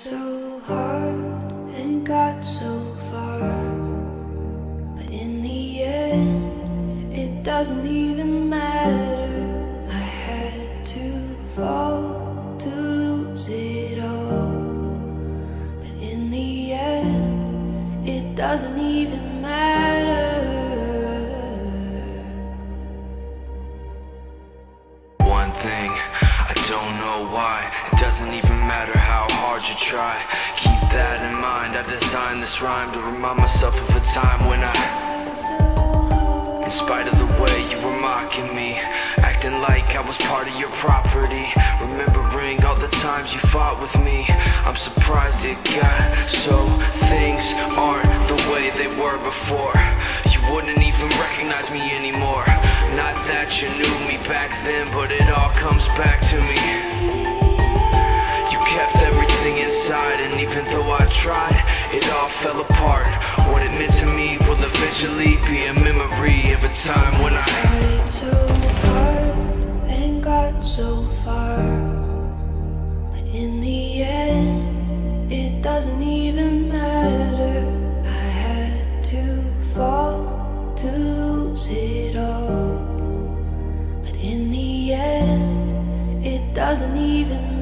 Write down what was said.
so hard and got so far, but in the end, it doesn't even matter. I had to fall to lose it all, but in the end, it doesn't even matter. One thing, I don't know why. It doesn't even matter how hard you try. Keep that in mind. I designed this rhyme to remind myself of a time when in spite of the way you were mocking me, acting like I was part of your property, remembering all the times you fought with me, I'm surprised it got so things aren't the way they were before. You wouldn't even recognize me anymore. Not that you knew me back then, but it all comes back to me. You kept everything inside, and even though I tried, it all fell apart. What it meant to me will eventually be a memory of a time when I tried so hard and got so far, but in the end, it doesn't even matter. I had to fall to lose it all, but in the end, it doesn't even matter.